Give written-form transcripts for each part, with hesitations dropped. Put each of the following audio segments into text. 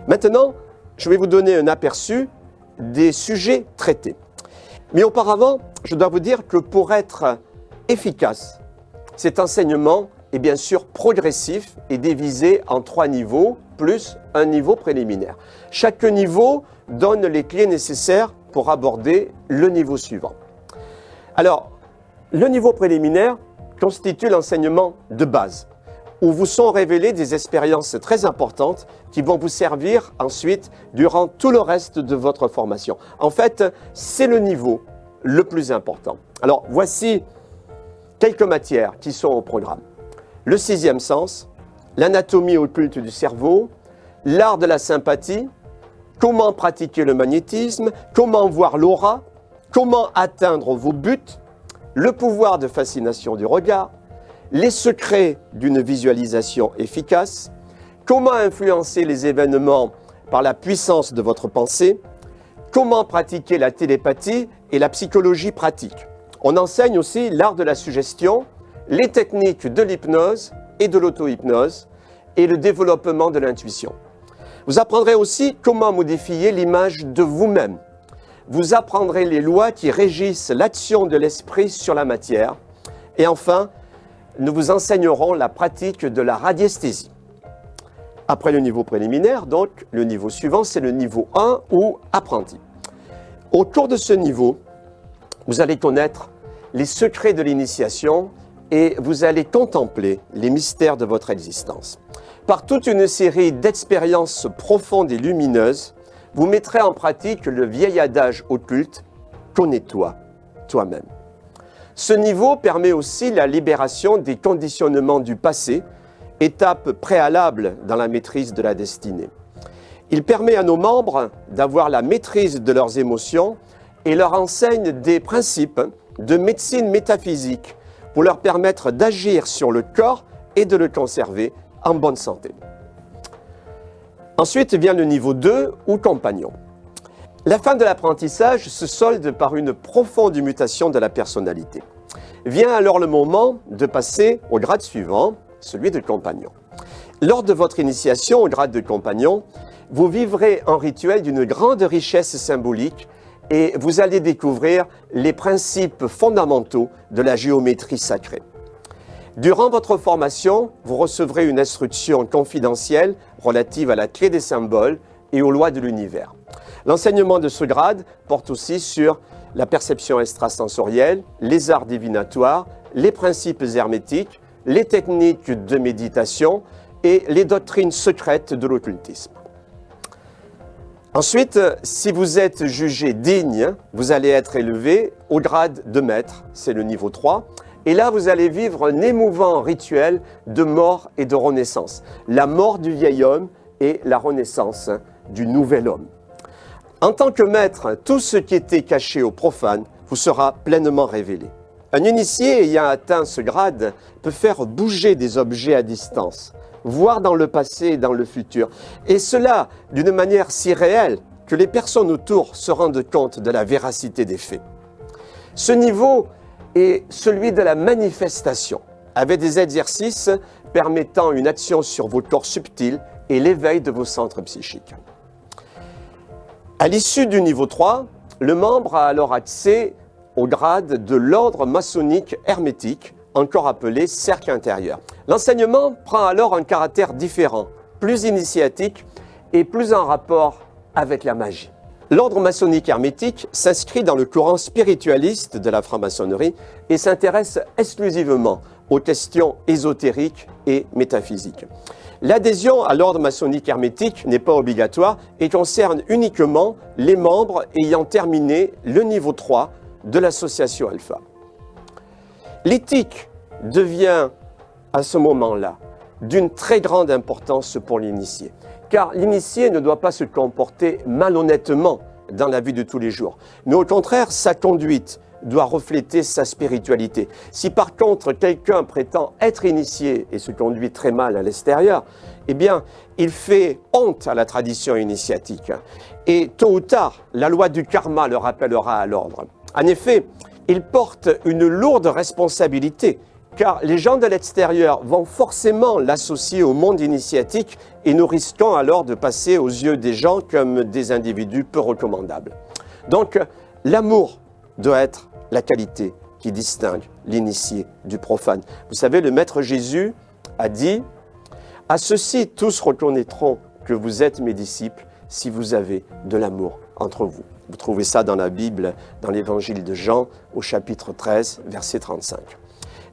Maintenant, je vais vous donner un aperçu des sujets traités. Mais auparavant, je dois vous dire que pour être efficace, cet enseignement est bien sûr progressif et divisé en 3 niveaux, plus un niveau préliminaire. Chaque niveau donne les clés nécessaires pour aborder le niveau suivant. Alors, le niveau préliminaire constitue l'enseignement de base, où vous sont révélées des expériences très importantes qui vont vous servir ensuite durant tout le reste de votre formation. En fait, c'est le niveau le plus important. Alors, voici quelques matières qui sont au programme. Le 6e sens, l'anatomie occulte du cerveau, l'art de la sympathie, comment pratiquer le magnétisme, comment voir l'aura, comment atteindre vos buts, le pouvoir de fascination du regard, les secrets d'une visualisation efficace, comment influencer les événements par la puissance de votre pensée, comment pratiquer la télépathie et la psychologie pratique. On enseigne aussi l'art de la suggestion, les techniques de l'hypnose et de l'auto-hypnose et le développement de l'intuition. Vous apprendrez aussi comment modifier l'image de vous-même. Vous apprendrez les lois qui régissent l'action de l'esprit sur la matière. Et enfin, nous vous enseignerons la pratique de la radiesthésie. Après le niveau préliminaire, donc, le niveau suivant, c'est le niveau 1 ou apprenti. Au cours de ce niveau, vous allez connaître les secrets de l'initiation et vous allez contempler les mystères de votre existence. Par toute une série d'expériences profondes et lumineuses, vous mettrez en pratique le vieil adage occulte « Connais-toi, toi-même ». Ce niveau permet aussi la libération des conditionnements du passé, étape préalable dans la maîtrise de la destinée. Il permet à nos membres d'avoir la maîtrise de leurs émotions et leur enseigne des principes de médecine métaphysique pour leur permettre d'agir sur le corps et de le conserver en bonne santé. Ensuite vient le niveau 2 ou compagnon. La fin de l'apprentissage se solde par une profonde mutation de la personnalité. Vient alors le moment de passer au grade suivant, celui de compagnon. Lors de votre initiation au grade de compagnon, vous vivrez un rituel d'une grande richesse symbolique et vous allez découvrir les principes fondamentaux de la géométrie sacrée. Durant votre formation, vous recevrez une instruction confidentielle relative à la clé des symboles et aux lois de l'univers. L'enseignement de ce grade porte aussi sur la perception extrasensorielle, les arts divinatoires, les principes hermétiques, les techniques de méditation et les doctrines secrètes de l'occultisme. Ensuite, si vous êtes jugé digne, vous allez être élevé au grade de maître, c'est le niveau 3, et là vous allez vivre un émouvant rituel de mort et de renaissance. La mort du vieil homme et la renaissance du nouvel homme. En tant que maître, tout ce qui était caché aux profanes vous sera pleinement révélé. Un initié ayant atteint ce grade peut faire bouger des objets à distance, voir dans le passé et dans le futur, et cela d'une manière si réelle que les personnes autour se rendent compte de la véracité des faits. Ce niveau est celui de la manifestation, avec des exercices permettant une action sur vos corps subtils et l'éveil de vos centres psychiques. À l'issue du niveau 3, le membre a alors accès au grade de l'ordre maçonnique hermétique, encore appelé cercle intérieur. L'enseignement prend alors un caractère différent, plus initiatique et plus en rapport avec la magie. L'ordre maçonnique hermétique s'inscrit dans le courant spiritualiste de la franc-maçonnerie et s'intéresse exclusivement aux questions ésotériques et métaphysiques. L'adhésion à l'ordre maçonnique hermétique n'est pas obligatoire et concerne uniquement les membres ayant terminé le niveau 3 de l'association Alpha. L'éthique devient à ce moment-là d'une très grande importance pour l'initié, car l'initié ne doit pas se comporter malhonnêtement dans la vie de tous les jours, mais au contraire, sa conduite doit refléter sa spiritualité. Si par contre quelqu'un prétend être initié et se conduit très mal à l'extérieur, eh bien, il fait honte à la tradition initiatique. Et tôt ou tard, la loi du karma le rappellera à l'ordre. En effet, il porte une lourde responsabilité car les gens de l'extérieur vont forcément l'associer au monde initiatique et nous risquons alors de passer aux yeux des gens comme des individus peu recommandables. Donc, l'amour doit être la qualité qui distingue l'initié du profane. Vous savez, le Maître Jésus a dit « À ceux-ci, tous reconnaîtront que vous êtes mes disciples si vous avez de l'amour entre vous. » Vous trouvez ça dans la Bible, dans l'Évangile de Jean, au chapitre 13, verset 35.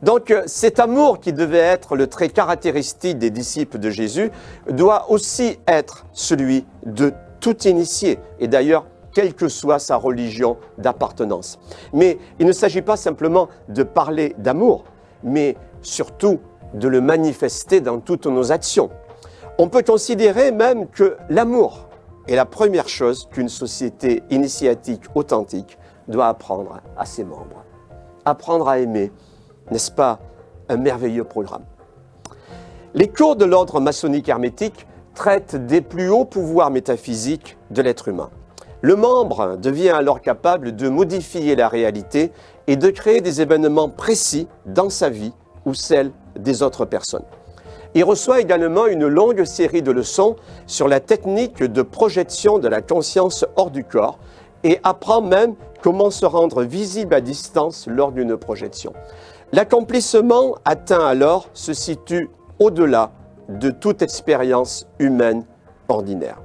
Donc, cet amour qui devait être le trait caractéristique des disciples de Jésus doit aussi être celui de tout initié. Et d'ailleurs, quelle que soit sa religion d'appartenance. Mais il ne s'agit pas simplement de parler d'amour, mais surtout de le manifester dans toutes nos actions. On peut considérer même que l'amour est la première chose qu'une société initiatique authentique doit apprendre à ses membres. Apprendre à aimer, n'est-ce pas un merveilleux programme? Les cours de l'ordre maçonnique hermétique traitent des plus hauts pouvoirs métaphysiques de l'être humain. Le membre devient alors capable de modifier la réalité et de créer des événements précis dans sa vie ou celle des autres personnes. Il reçoit également une longue série de leçons sur la technique de projection de la conscience hors du corps et apprend même comment se rendre visible à distance lors d'une projection. L'accomplissement atteint alors se situe au-delà de toute expérience humaine ordinaire.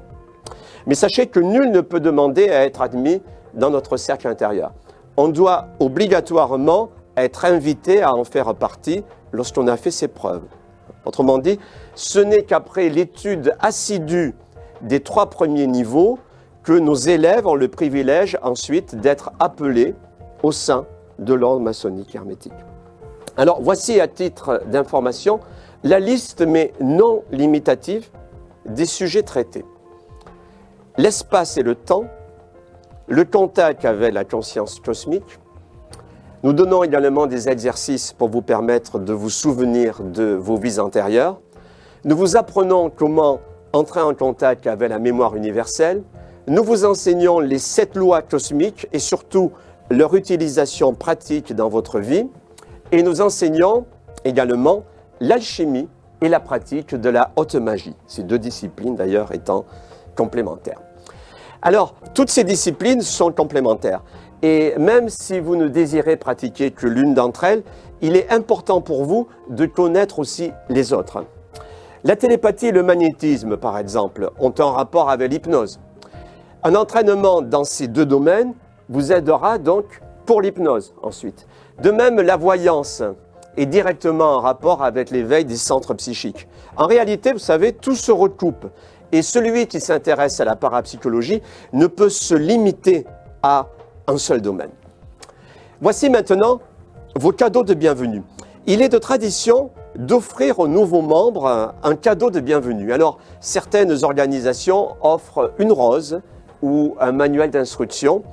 Mais sachez que nul ne peut demander à être admis dans notre cercle intérieur. On doit obligatoirement être invité à en faire partie lorsqu'on a fait ses preuves. Autrement dit, ce n'est qu'après l'étude assidue des 3 premiers niveaux que nos élèves ont le privilège ensuite d'être appelés au sein de l'ordre maçonnique hermétique. Alors voici à titre d'information la liste, mais non limitative, des sujets traités. L'espace et le temps, le contact avec la conscience cosmique. Nous donnons également des exercices pour vous permettre de vous souvenir de vos vies antérieures. Nous vous apprenons comment entrer en contact avec la mémoire universelle. Nous vous enseignons les 7 lois cosmiques et surtout leur utilisation pratique dans votre vie. Et nous enseignons également l'alchimie et la pratique de la haute magie. Ces 2 disciplines d'ailleurs étant complémentaires. Alors, toutes ces disciplines sont complémentaires. Et même si vous ne désirez pratiquer que l'une d'entre elles, il est important pour vous de connaître aussi les autres. La télépathie et le magnétisme, par exemple, ont un rapport avec l'hypnose. Un entraînement dans ces 2 domaines vous aidera donc pour l'hypnose ensuite. De même, la voyance est directement en rapport avec l'éveil des centres psychiques. En réalité, vous savez, tout se recoupe. Et celui qui s'intéresse à la parapsychologie ne peut se limiter à un seul domaine. Voici maintenant vos cadeaux de bienvenue. Il est de tradition d'offrir aux nouveaux membres un cadeau de bienvenue. Alors, certaines organisations offrent une rose ou un manuel d'instruction.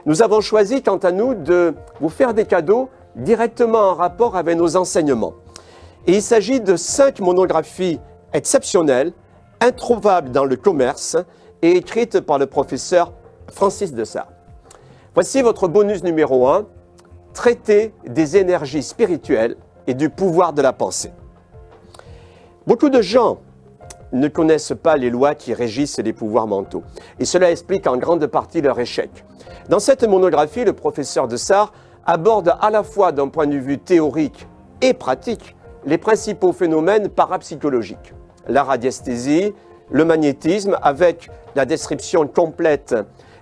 Nous avons choisi, quant à nous, de vous faire des cadeaux directement en rapport avec nos enseignements. Et il s'agit de 5 monographies exceptionnelles, introuvables dans le commerce et écrites par le professeur Francis de Sales. Voici votre bonus numéro 1, traiter des énergies spirituelles et du pouvoir de la pensée. Beaucoup de gens ne connaissent pas les lois qui régissent les pouvoirs mentaux et cela explique en grande partie leur échec. Dans cette monographie, le professeur de Sales aborde à la fois d'un point de vue théorique et pratique les principaux phénomènes parapsychologiques. La radiesthésie, le magnétisme avec la description complète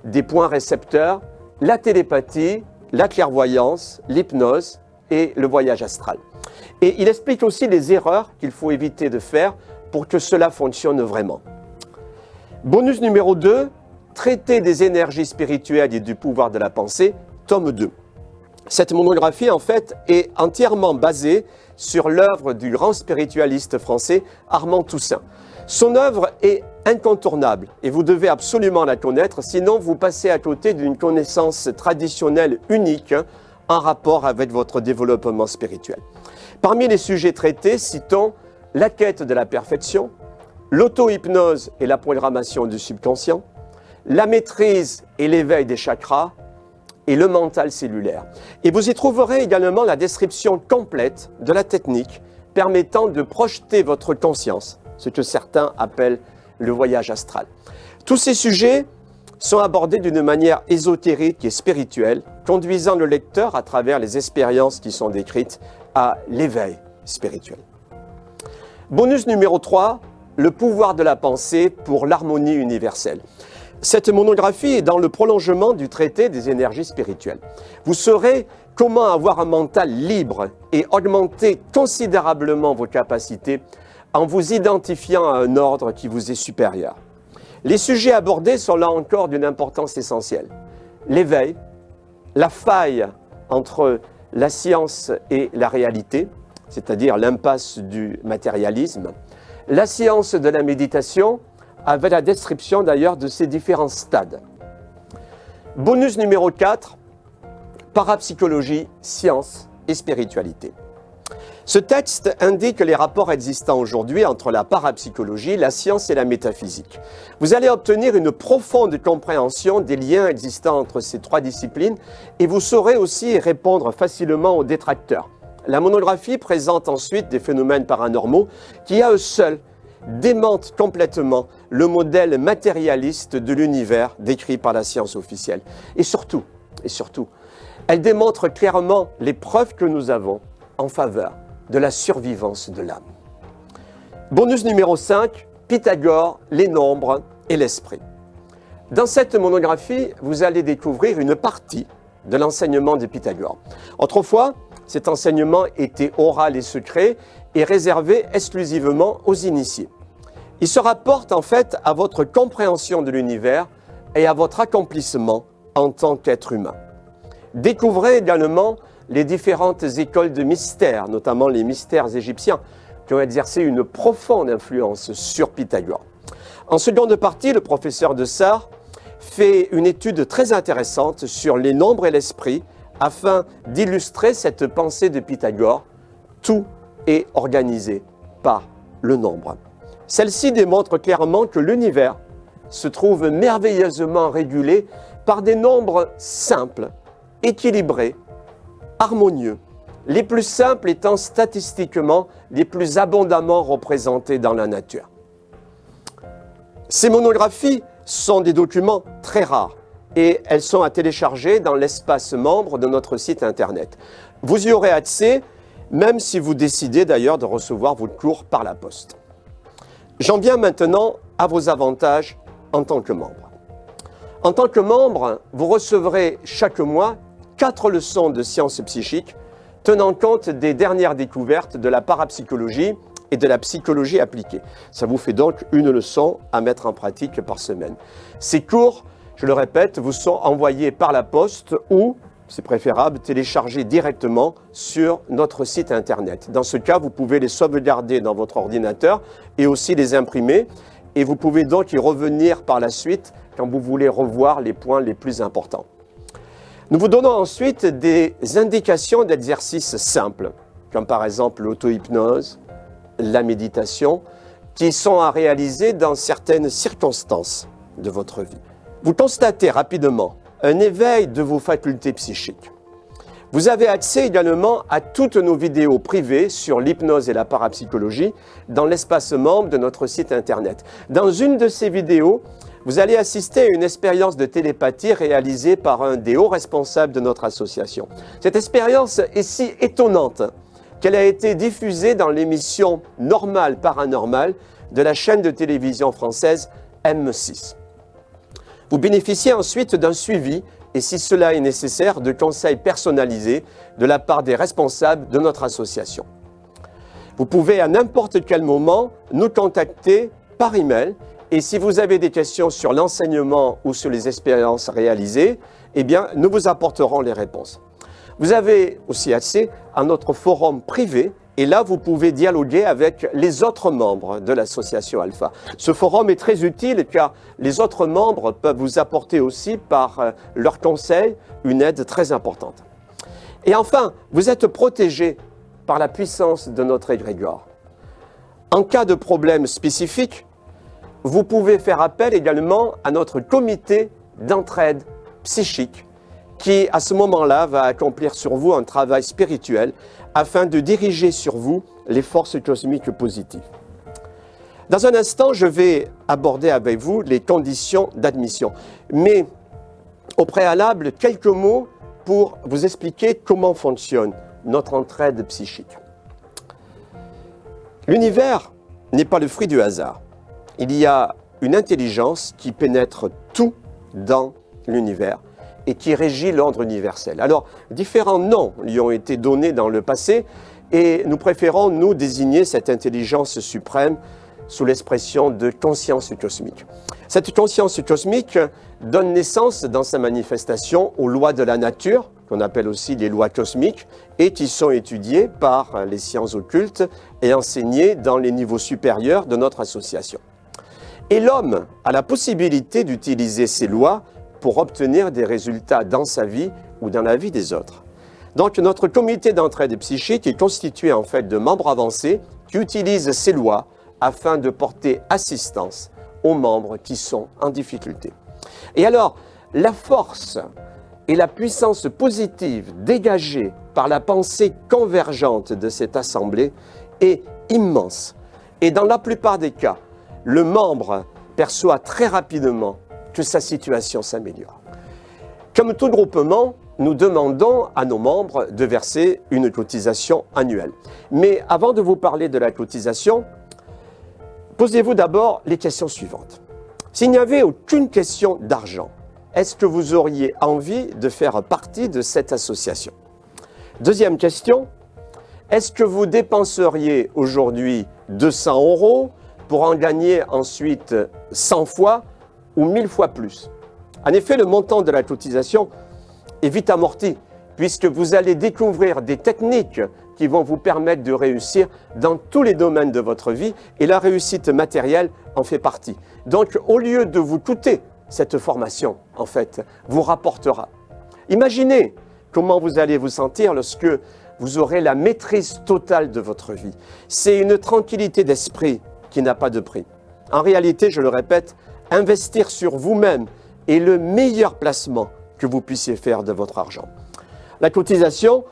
des points récepteurs, la télépathie, la clairvoyance, l'hypnose et le voyage astral. Et il explique aussi les erreurs qu'il faut éviter de faire pour que cela fonctionne vraiment. Bonus numéro 2, traiter des énergies spirituelles et du pouvoir de la pensée, tome 2. Cette monographie, en fait, est entièrement basée sur l'œuvre du grand spiritualiste français Armand Toussaint. Son œuvre est incontournable et vous devez absolument la connaître, sinon vous passez à côté d'une connaissance traditionnelle unique en rapport avec votre développement spirituel. Parmi les sujets traités, citons la quête de la perfection, l'auto-hypnose et la programmation du subconscient, la maîtrise et l'éveil des chakras, et le mental cellulaire. Et vous y trouverez également la description complète de la technique permettant de projeter votre conscience, ce que certains appellent le voyage astral. Tous ces sujets sont abordés d'une manière ésotérique et spirituelle, conduisant le lecteur à travers les expériences qui sont décrites à l'éveil spirituel. Bonus numéro 3, le pouvoir de la pensée pour l'harmonie universelle. Cette monographie est dans le prolongement du traité des énergies spirituelles. Vous saurez comment avoir un mental libre et augmenter considérablement vos capacités en vous identifiant à un ordre qui vous est supérieur. Les sujets abordés sont là encore d'une importance essentielle. L'éveil, la faille entre la science et la réalité, c'est-à-dire l'impasse du matérialisme, la science de la méditation, avec la description d'ailleurs de ces différents stades. Bonus numéro 4, parapsychologie, science et spiritualité. Ce texte indique les rapports existants aujourd'hui entre la parapsychologie, la science et la métaphysique. Vous allez obtenir une profonde compréhension des liens existants entre ces trois disciplines et vous saurez aussi répondre facilement aux détracteurs. La monographie présente ensuite des phénomènes paranormaux qui, à eux seuls, démentent complètement le modèle matérialiste de l'univers décrit par la science officielle. Et surtout, elle démontre clairement les preuves que nous avons en faveur de la survivance de l'âme. Bonus numéro 5, Pythagore, les nombres et l'esprit. Dans cette monographie, vous allez découvrir une partie de l'enseignement de Pythagore. Autrefois, cet enseignement était oral et secret et réservé exclusivement aux initiés. Il se rapporte en fait à votre compréhension de l'univers et à votre accomplissement en tant qu'être humain. Découvrez également les différentes écoles de mystères, notamment les mystères égyptiens, qui ont exercé une profonde influence sur Pythagore. En seconde partie, le professeur de Sarre fait une étude très intéressante sur les nombres et l'esprit afin d'illustrer cette pensée de Pythagore. Tout est organisé par le nombre. Celle-ci démontre clairement que l'univers se trouve merveilleusement régulé par des nombres simples, équilibrés, harmonieux, les plus simples étant statistiquement les plus abondamment représentés dans la nature. Ces monographies sont des documents très rares et elles sont à télécharger dans l'espace membre de notre site internet. Vous y aurez accès, même si vous décidez d'ailleurs de recevoir vos cours par la poste. J'en viens maintenant à vos avantages en tant que membre. En tant que membre, vous recevrez chaque mois 4 leçons de sciences psychiques tenant compte des dernières découvertes de la parapsychologie et de la psychologie appliquée. Ça vous fait donc une leçon à mettre en pratique par semaine. Ces cours, je le répète, vous sont envoyés par la poste ou, c'est préférable, téléchargés directement sur notre site internet. Dans ce cas, vous pouvez les sauvegarder dans votre ordinateur et aussi les imprimer. Et vous pouvez donc y revenir par la suite quand vous voulez revoir les points les plus importants. Nous vous donnons ensuite des indications d'exercices simples, comme par exemple l'auto-hypnose, la méditation, qui sont à réaliser dans certaines circonstances de votre vie. Vous constatez rapidement un éveil de vos facultés psychiques. Vous avez accès également à toutes nos vidéos privées sur l'hypnose et la parapsychologie dans l'espace membre de notre site internet. Dans une de ces vidéos, vous allez assister à une expérience de télépathie réalisée par un des hauts responsables de notre association. Cette expérience est si étonnante qu'elle a été diffusée dans l'émission Normal Paranormal de la chaîne de télévision française M6. Vous bénéficiez ensuite d'un suivi et, si cela est nécessaire, de conseils personnalisés de la part des responsables de notre association. Vous pouvez à n'importe quel moment nous contacter par email. Et si vous avez des questions sur l'enseignement ou sur les expériences réalisées, eh bien, nous vous apporterons les réponses. Vous avez aussi accès à notre forum privé et là, vous pouvez dialoguer avec les autres membres de l'association Alpha. Ce forum est très utile car les autres membres peuvent vous apporter aussi par leurs conseils une aide très importante. Et enfin, vous êtes protégé par la puissance de notre égrégore. En cas de problème spécifique, vous pouvez faire appel également à notre comité d'entraide psychique qui, à ce moment-là, va accomplir sur vous un travail spirituel afin de diriger sur vous les forces cosmiques positives. Dans un instant, je vais aborder avec vous les conditions d'admission. Mais au préalable, quelques mots pour vous expliquer comment fonctionne notre entraide psychique. L'univers n'est pas le fruit du hasard. Il y a une intelligence qui pénètre tout dans l'univers et qui régit l'ordre universel. Alors, différents noms lui ont été donnés dans le passé et nous préférons nous désigner cette intelligence suprême sous l'expression de conscience cosmique. Cette conscience cosmique donne naissance dans sa manifestation aux lois de la nature, qu'on appelle aussi les lois cosmiques, et qui sont étudiées par les sciences occultes et enseignées dans les niveaux supérieurs de notre association. Et l'homme a la possibilité d'utiliser ces lois pour obtenir des résultats dans sa vie ou dans la vie des autres. Donc notre comité d'entraide psychique est constitué en fait de membres avancés qui utilisent ces lois afin de porter assistance aux membres qui sont en difficulté. Et alors, la force et la puissance positive dégagée par la pensée convergente de cette assemblée est immense. Et dans la plupart des cas, le membre perçoit très rapidement que sa situation s'améliore. Comme tout groupement, nous demandons à nos membres de verser une cotisation annuelle. Mais avant de vous parler de la cotisation, posez-vous d'abord les questions suivantes. S'il n'y avait aucune question d'argent, est-ce que vous auriez envie de faire partie de cette association? Deuxième question, est-ce que vous dépenseriez aujourd'hui 200 € pour en gagner ensuite 100 fois ou 1000 fois plus? En effet, le montant de la cotisation est vite amorti, puisque vous allez découvrir des techniques qui vont vous permettre de réussir dans tous les domaines de votre vie, et la réussite matérielle en fait partie. Donc, au lieu de vous coûter, cette formation, en fait, vous rapportera. Imaginez comment vous allez vous sentir lorsque vous aurez la maîtrise totale de votre vie. C'est une tranquillité d'esprit qui n'a pas de prix. En réalité, je le répète, investir sur vous-même est le meilleur placement que vous puissiez faire de votre argent. La cotisation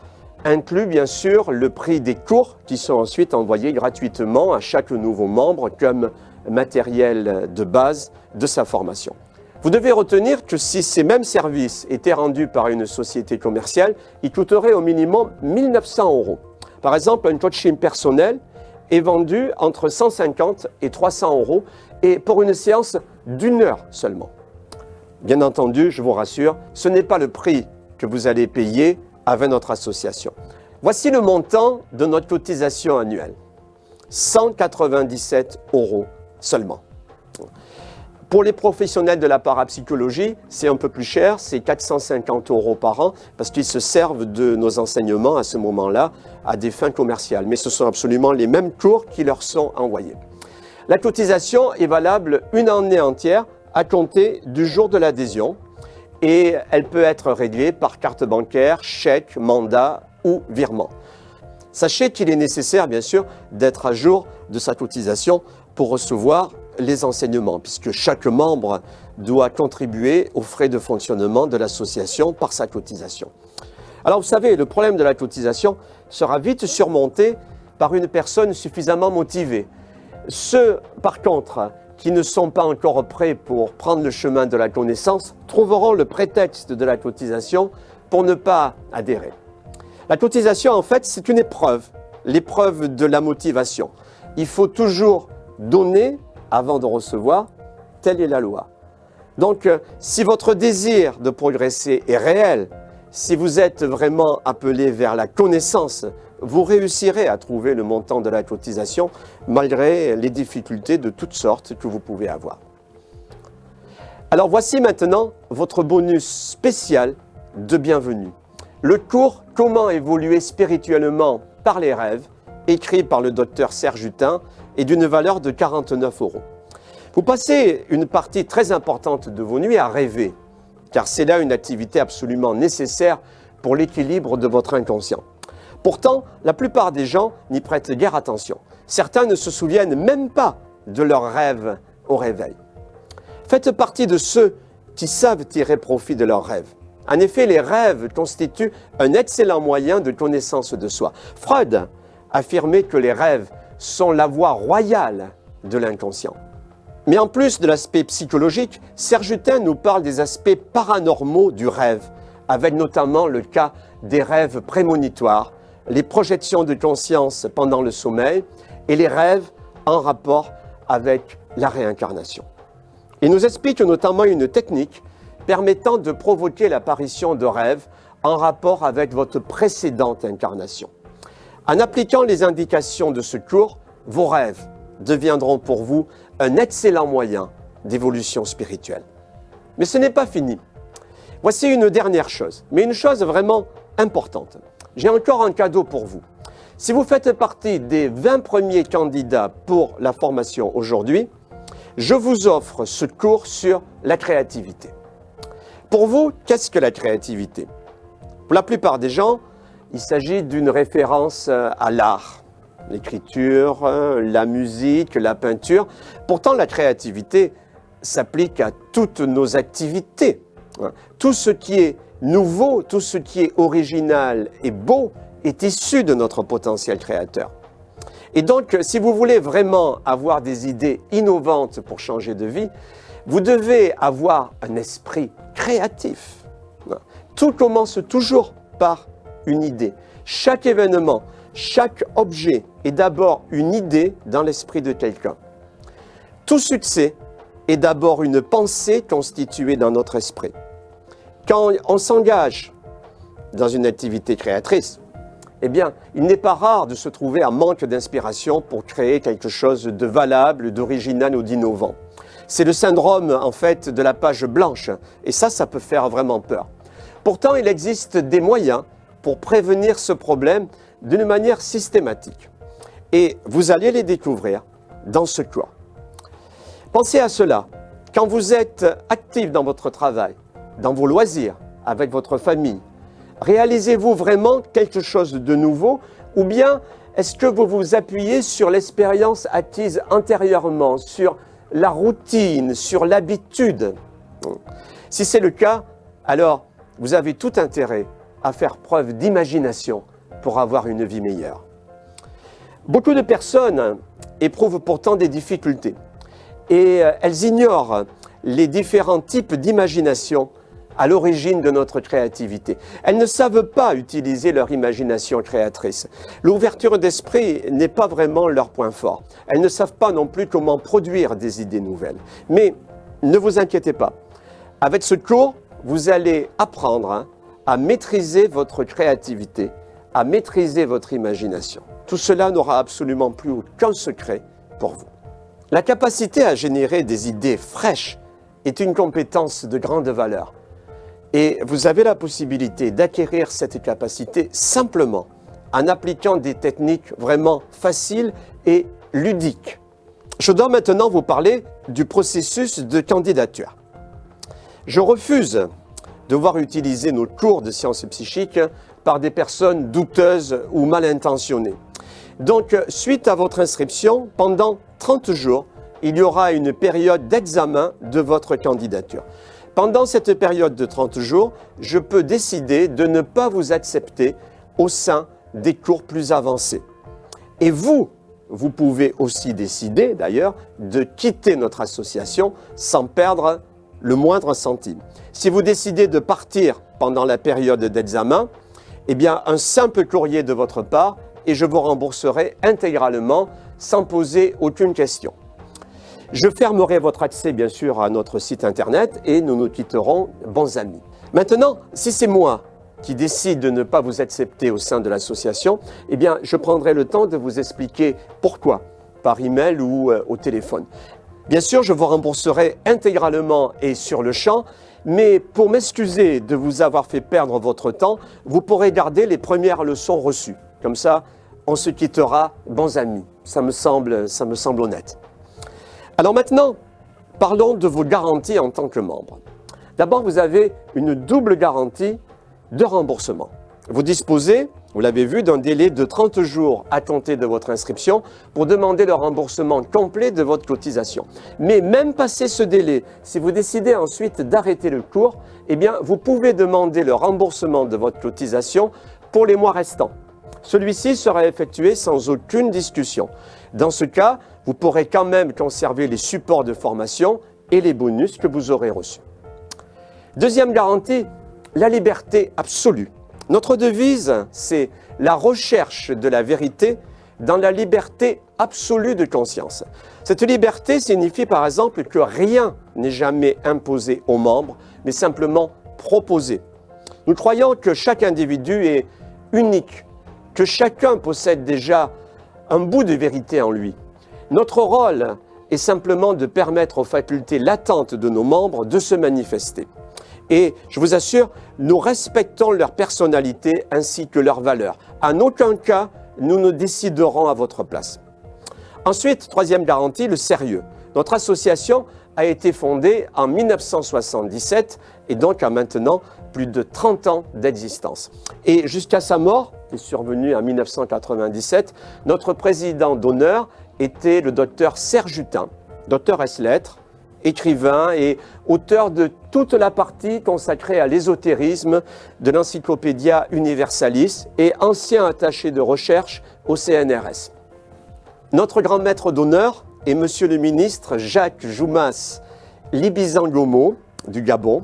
inclut bien sûr le prix des cours qui sont ensuite envoyés gratuitement à chaque nouveau membre comme matériel de base de sa formation. Vous devez retenir que si ces mêmes services étaient rendus par une société commerciale, ils coûteraient au minimum 1 900 €. Par exemple, un coaching personnel est vendu entre 150 et 300 € et pour une séance d'1 heure seulement. Bien entendu, je vous rassure, ce n'est pas le prix que vous allez payer avec notre association. Voici le montant de notre cotisation annuelle. 197 € seulement. Pour les professionnels de la parapsychologie, c'est un peu plus cher, c'est 450 € par an, parce qu'ils se servent de nos enseignements à ce moment-là à des fins commerciales. Mais ce sont absolument les mêmes cours qui leur sont envoyés. La cotisation est valable une année entière à compter du jour de l'adhésion et elle peut être réglée par carte bancaire, chèque, mandat ou virement. Sachez qu'il est nécessaire, bien sûr, d'être à jour de sa cotisation pour recevoir les enseignements, puisque chaque membre doit contribuer aux frais de fonctionnement de l'association par sa cotisation. Alors vous savez, le problème de la cotisation sera vite surmonté par une personne suffisamment motivée. Ceux, par contre, qui ne sont pas encore prêts pour prendre le chemin de la connaissance, trouveront le prétexte de la cotisation pour ne pas adhérer. La cotisation, en fait, c'est une épreuve, l'épreuve de la motivation. Il faut toujours donner avant de recevoir, telle est la loi. Donc, si votre désir de progresser est réel, si vous êtes vraiment appelé vers la connaissance, vous réussirez à trouver le montant de la cotisation malgré les difficultés de toutes sortes que vous pouvez avoir. Alors voici maintenant votre bonus spécial de bienvenue. Le cours « Comment évoluer spirituellement par les rêves » écrit par le docteur Serge Hutin est d'une valeur de 49 €. Vous passez une partie très importante de vos nuits à rêver, car c'est là une activité absolument nécessaire pour l'équilibre de votre inconscient. Pourtant, la plupart des gens n'y prêtent guère attention. Certains ne se souviennent même pas de leurs rêves au réveil. Faites partie de ceux qui savent tirer profit de leurs rêves. En En effet, les rêves constituent un excellent moyen de connaissance de soi. Freud affirmait que les rêves sont la voie royale de l'inconscient. Mais en plus de l'aspect psychologique, Serge Hutin nous parle des aspects paranormaux du rêve, avec notamment le cas des rêves prémonitoires, les projections de conscience pendant le sommeil et les rêves en rapport avec la réincarnation. Il nous explique notamment une technique permettant de provoquer l'apparition de rêves en rapport avec votre précédente incarnation. En appliquant les indications de ce cours, vos rêves deviendront pour vous un excellent moyen d'évolution spirituelle. Mais ce n'est pas fini. Voici une dernière chose, mais une chose vraiment importante. J'ai encore un cadeau pour vous. Si vous faites partie des 20 premiers candidats pour la formation aujourd'hui, je vous offre ce cours sur la créativité. Pour vous, qu'est-ce que la créativité? Pour la plupart des gens, il s'agit d'une référence à l'art, l'écriture, la musique, la peinture. Pourtant, la créativité s'applique à toutes nos activités. Tout ce qui est nouveau, tout ce qui est original et beau est issu de notre potentiel créateur. Et donc, si vous voulez vraiment avoir des idées innovantes pour changer de vie, vous devez avoir un esprit créatif. Tout commence toujours par une idée. Chaque événement, chaque objet est d'abord une idée dans l'esprit de quelqu'un. Tout succès est d'abord une pensée constituée dans notre esprit. Quand on s'engage dans une activité créatrice, eh bien, il n'est pas rare de se trouver en manque d'inspiration pour créer quelque chose de valable, d'original ou d'innovant. C'est le syndrome, en fait, de la page blanche. Et ça peut faire vraiment peur. Pourtant, il existe des moyens pour prévenir ce problème d'une manière systématique. Et vous allez les découvrir dans ce cours. Pensez à cela. Quand vous êtes actif dans votre travail, dans vos loisirs, avec votre famille, réalisez-vous vraiment quelque chose de nouveau ou bien est-ce que vous vous appuyez sur l'expérience acquise antérieurement, sur la routine, sur l'habitude? Si c'est le cas, alors vous avez tout intérêt à faire preuve d'imagination pour avoir une vie meilleure. Beaucoup de personnes éprouvent pourtant des difficultés et elles ignorent les différents types d'imagination à l'origine de notre créativité. Elles ne savent pas utiliser leur imagination créatrice. L'ouverture d'esprit n'est pas vraiment leur point fort. Elles ne savent pas non plus comment produire des idées nouvelles. Mais ne vous inquiétez pas. Avec ce cours, vous allez apprendre à maîtriser votre créativité, à maîtriser votre imagination. Tout cela n'aura absolument plus aucun secret pour vous. La capacité à générer des idées fraîches est une compétence de grande valeur. Et vous avez la possibilité d'acquérir cette capacité simplement en appliquant des techniques vraiment faciles et ludiques. Je dois maintenant vous parler du processus de candidature. Je refuse de voir utiliser nos cours de sciences psychiques par des personnes douteuses ou mal intentionnées. Donc, suite à votre inscription, pendant 30 jours, il y aura une période d'examen de votre candidature. Pendant cette période de 30 jours, je peux décider de ne pas vous accepter au sein des cours plus avancés. Et vous pouvez aussi décider d'ailleurs de quitter notre association sans perdre le moindre centime. Si vous décidez de partir pendant la période d'examen, eh bien un simple courrier de votre part et je vous rembourserai intégralement sans poser aucune question. Je fermerai votre accès, bien sûr, à notre site Internet et nous nous quitterons bons amis. Maintenant, si c'est moi qui décide de ne pas vous accepter au sein de l'association, eh bien, je prendrai le temps de vous expliquer pourquoi, par email ou au téléphone. Bien sûr, je vous rembourserai intégralement et sur le champ, mais pour m'excuser de vous avoir fait perdre votre temps, vous pourrez garder les premières leçons reçues. Comme ça, on se quittera bons amis. Ça me semble honnête. Alors maintenant, parlons de vos garanties en tant que membre. D'abord, vous avez une double garantie de remboursement. Vous disposez vous l'avez vu, d'un délai de 30 jours à compter de votre inscription pour demander le remboursement complet de votre cotisation. Mais même passé ce délai, si vous décidez ensuite d'arrêter le cours, eh bien, vous pouvez demander le remboursement de votre cotisation pour les mois restants. Celui-ci sera effectué sans aucune discussion. Dans ce cas, vous pourrez quand même conserver les supports de formation et les bonus que vous aurez reçus. Deuxième garantie, la liberté absolue. Notre devise, c'est la recherche de la vérité dans la liberté absolue de conscience. Cette liberté signifie par exemple que rien n'est jamais imposé aux membres, mais simplement proposé. Nous croyons que chaque individu est unique, que chacun possède déjà un bout de vérité en lui. Notre rôle est simplement de permettre aux facultés latentes de nos membres de se manifester. Et je vous assure, nous respectons leur personnalité ainsi que leurs valeurs. En aucun cas, nous ne déciderons à votre place. Ensuite, troisième garantie, le sérieux. Notre association a été fondée en 1977 et donc a maintenant plus de 30 ans d'existence. Et jusqu'à sa mort, qui est survenue en 1997, notre président d'honneur était le docteur Serge Hutin, docteur ès-lettres, écrivain et auteur de toute la partie consacrée à l'ésotérisme de l'Encyclopædia Universalis et ancien attaché de recherche au CNRS. Notre grand maître d'honneur est Monsieur le ministre Jacques Joumas Libizangomo du Gabon,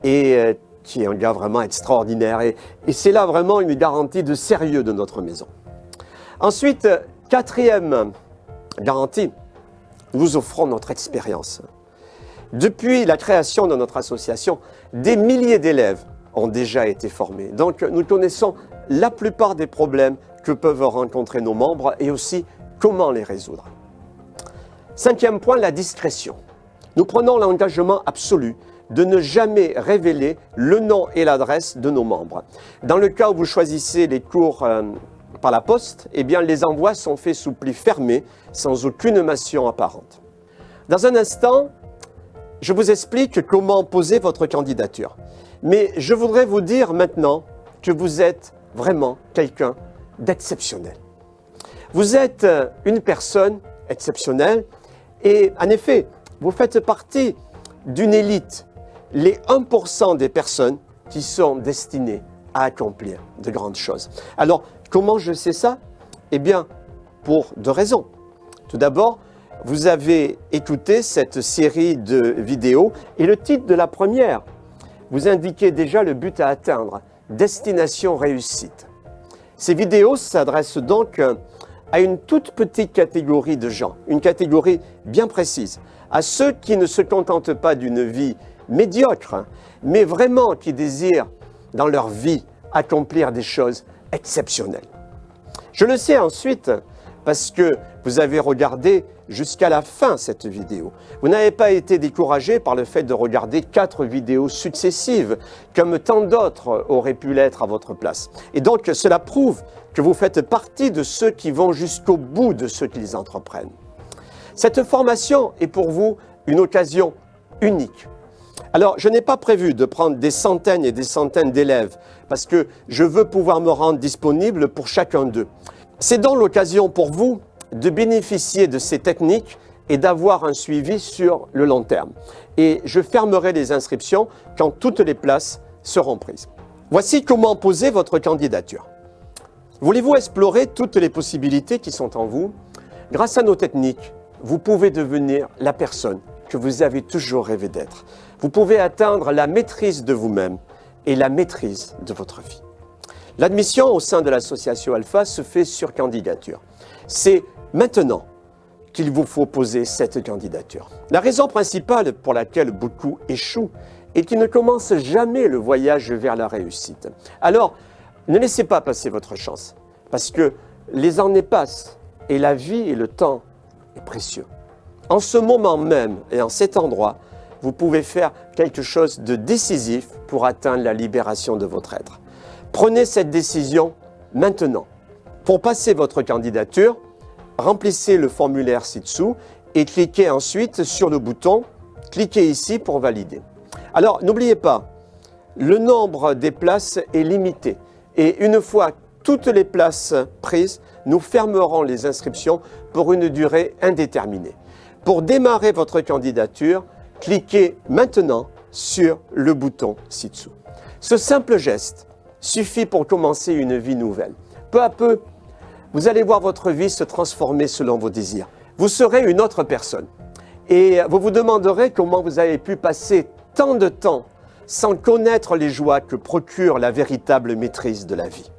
et qui est un gars vraiment extraordinaire. Et c'est là vraiment une garantie de sérieux de notre maison. Ensuite, quatrième garantie, nous vous offrons notre expérience. Depuis la création de notre association, des milliers d'élèves ont déjà été formés. Donc, nous connaissons la plupart des problèmes que peuvent rencontrer nos membres et aussi comment les résoudre. Cinquième point, la discrétion. Nous prenons l'engagement absolu de ne jamais révéler le nom et l'adresse de nos membres. Dans le cas où vous choisissez les cours par la poste, eh bien, les envois sont faits sous pli fermé, sans aucune mention apparente. Dans un instant, je vous explique comment poser votre candidature. Mais je voudrais vous dire maintenant que vous êtes vraiment quelqu'un d'exceptionnel. Vous êtes une personne exceptionnelle et en effet, vous faites partie d'une élite, les 1% des personnes qui sont destinées à accomplir de grandes choses. Alors, comment je sais ça? Eh bien, pour deux raisons. Tout d'abord, vous avez écouté cette série de vidéos et le titre de la première vous indiquait déjà le but à atteindre, destination réussite. Ces vidéos s'adressent donc à une toute petite catégorie de gens, une catégorie bien précise, à ceux qui ne se contentent pas d'une vie médiocre, mais vraiment qui désirent dans leur vie accomplir des choses exceptionnelles. Je le sais ensuite parce que vous avez regardé jusqu'à la fin cette vidéo. Vous n'avez pas été découragé par le fait de regarder 4 vidéos successives, comme tant d'autres auraient pu l'être à votre place. Et donc, cela prouve que vous faites partie de ceux qui vont jusqu'au bout de ce qu'ils entreprennent. Cette formation est pour vous une occasion unique. Alors, je n'ai pas prévu de prendre des centaines et des centaines d'élèves parce que je veux pouvoir me rendre disponible pour chacun d'eux. C'est donc l'occasion pour vous de bénéficier de ces techniques et d'avoir un suivi sur le long terme. Et je fermerai les inscriptions quand toutes les places seront prises. Voici comment poser votre candidature. Voulez-vous explorer toutes les possibilités qui sont en vous? Grâce à nos techniques, vous pouvez devenir la personne que vous avez toujours rêvé d'être. Vous pouvez atteindre la maîtrise de vous-même et la maîtrise de votre vie. L'admission au sein de l'association Alpha se fait sur candidature. C'est maintenant qu'il vous faut poser cette candidature. La raison principale pour laquelle beaucoup échouent est qu'ils ne commencent jamais le voyage vers la réussite. Alors, ne laissez pas passer votre chance, parce que les années passent et la vie et le temps est précieux. En ce moment même et en cet endroit, vous pouvez faire quelque chose de décisif pour atteindre la libération de votre être. Prenez cette décision maintenant. Pour passer votre candidature, remplissez le formulaire ci-dessous et cliquez ensuite sur le bouton « Cliquez ici pour valider ». Alors, n'oubliez pas, le nombre des places est limité et une fois toutes les places prises, nous fermerons les inscriptions pour une durée indéterminée. Pour démarrer votre candidature, cliquez maintenant sur le bouton ci-dessous. Ce simple geste suffit pour commencer une vie nouvelle. Peu à peu, vous allez voir votre vie se transformer selon vos désirs. Vous serez une autre personne. Et vous vous demanderez comment vous avez pu passer tant de temps sans connaître les joies que procure la véritable maîtrise de la vie.